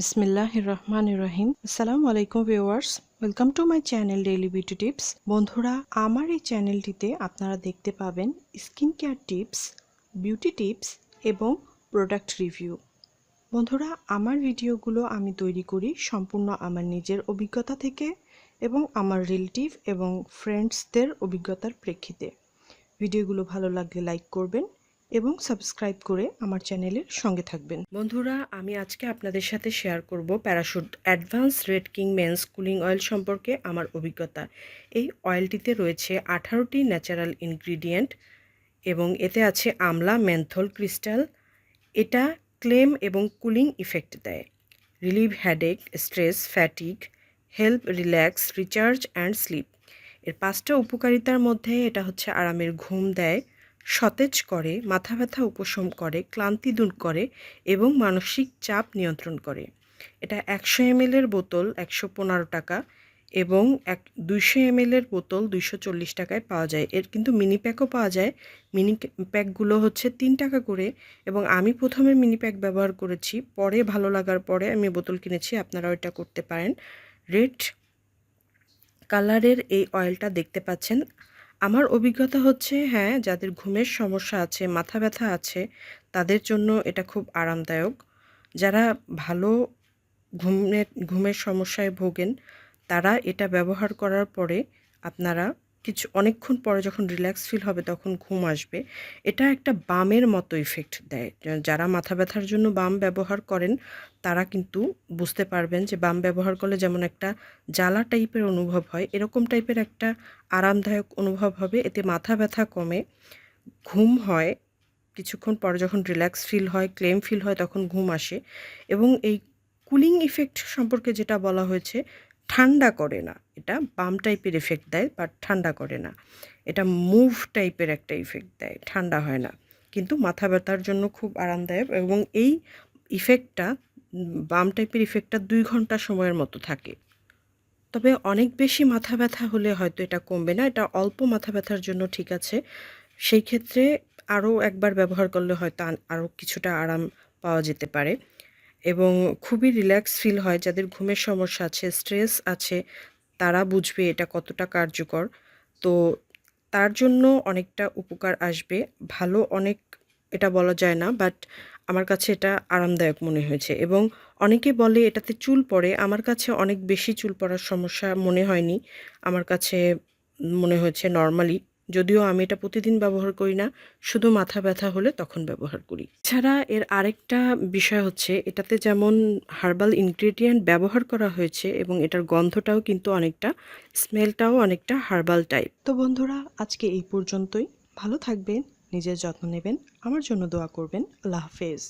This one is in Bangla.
বিসমিল্লাহির রহমানির রহিম। আসসালামু আলাইকুম viewers, welcome to my channel daily beauty tips. বন্ধুরা, আমার এই চ্যানেলটিতে আপনারা দেখতে পাবেন skin care tips, beauty tips এবং প্রোডাক্ট রিভিউ। বন্ধুরা, আমার ভিডিওগুলো আমি তৈরি করি সম্পূর্ণ আমার নিজের অভিজ্ঞতা থেকে এবং আমার রিলেটিভ এবং ফ্রেন্ডসদের অভিজ্ঞতার প্রেক্ষিতে। ভিডিওগুলো ভালো লাগলে লাইক করবেন এবং সাবস্ক্রাইব করে আমার চ্যানেলের সঙ্গে থাকবেন। বন্ধুরা, আমি আজকে আপনাদের সাথে শেয়ার করব Parachute advance red king men's cooling oil সম্পর্কে আমার অভিজ্ঞতা। এই অয়েলটিতে রয়েছে 18টি ন্যাচারাল ইনগ্রিডিয়েন্ট এবং এতে আছে আমলা, মেন্থল, ক্রিস্টাল। এটা ক্লেম এবং কুলিং ইফেক্ট দেয়, relieve headache, stress, fatigue, help relax, recharge and sleep. এর 5টা উপকারিতার মধ্যে এটা হচ্ছে আরামের ঘুম দেয়, সতেজ করে, মাথা ব্যথা উপশম করে, ক্লান্তি দূর করে এবং মানসিক চাপ নিয়ন্ত্রণ করে। এটা 100 ml এর বোতল 115 টাকা এবং 200 ml এর বোতল 240 টাকায় পাওয়া যায়। এর কিন্তু মিনি প্যাকও পাওয়া যায়। মিনি প্যাকগুলো হচ্ছে 3 টাকা করে এবং আমি প্রথমে মিনি প্যাক ব্যবহার করেছি, পরে ভালো লাগার পরে আমি বোতল কিনেছি। আপনারাও এটা করতে পারেন। রেড কালারের এই অয়েলটা দেখতে পাচ্ছেন। আমার অভিজ্ঞতা হচ্ছে, হ্যাঁ, যাদের ঘুমের সমস্যা আছে, মাথা ব্যথা আছে, তাদের জন্য এটা খুব আরামদায়ক। যারা ভালো ঘুমের সমস্যায় ভোগেন, তারা এটা ব্যবহার করার পরে আপনারা অনেকক্ষণ পরে যখন রিল্যাক্স ফিল হবে তখন ঘুম আসবে। এটা একটা বামের মতো ইফেক্ট দেয়। যারা মাথা ব্যথার জন্য বাম ব্যবহার করেন তারা কিন্তু বুঝতে পারবেন যে বাম ব্যবহার করলে যেমন একটা জ্বালা টাইপের অনুভব হয়, এরকম টাইপের একটা আরামদায়ক অনুভব হবে। এতে মাথা ব্যথা কমে, ঘুম হয়, কিছুক্ষণ পরে যখন রিল্যাক্স ফিল হয়, ক্লেম ফিল হয়, তখন ঘুম আসে। এবং এই কুলিং ইফেক্ট সম্পর্কে যেটা বলা হয়েছে, ঠান্ডা করে না, এটা বাম টাইপের ইফেক্ট দেয় বাট ঠান্ডা করে না। এটা মুভ টাইপের একটা ইফেক্ট দেয়, ঠান্ডা হয় না, কিন্তু মাথা ব্যথার জন্য খুব আরামদায়ক। এবং এই ইফেক্টটা, বাম টাইপের ইফেক্টটা 2 ঘন্টা সময়ের মতো থাকে। তবে অনেক বেশি মাথা ব্যথা হলে হয়তো এটা কমবে না। এটা অল্প মাথা ব্যথার জন্য ঠিক আছে। সেই ক্ষেত্রে আরও একবার ব্যবহার করলে হয়তো আরও কিছুটা আরাম পাওয়া যেতে পারে এবং খুবই রিল্যাক্স ফিল হয়। যাদের ঘুমের সমস্যা আছে, স্ট্রেস আছে, তারা বুঝবে এটা কতটা কার্যকর। তো তার জন্য অনেকটা উপকার আসবে। ভালো অনেক এটা বলা যায় না, বাট আমার কাছে এটা আরামদায়ক মনে হয়েছে। এবং অনেকে বলে এটাতে চুল পড়ে, আমার কাছে অনেক বেশি চুল পড়ার সমস্যা মনে হয়নি। আমার কাছে মনে হয়েছে নর্মালি, যদিও আমি এটা প্রতিদিন ব্যবহার করি না, শুধু মাথা ব্যথা হলে তখন ব্যবহার করি। এছাড়া এর আরেকটা বিষয় হচ্ছে, এটাতে যেমন হার্বাল ইনগ্রেডিয়েন্ট ব্যবহার করা হয়েছে এবং এটার গন্ধটাও কিন্তু অনেকটা, স্মেলটাও অনেকটা হার্বাল টাইপ। তো বন্ধুরা, আজকে এই পর্যন্তই। ভালো থাকবেন, নিজের যত্ন নেবেন, আমার জন্য দোয়া করবেন। আল্লাহ হাফেজ।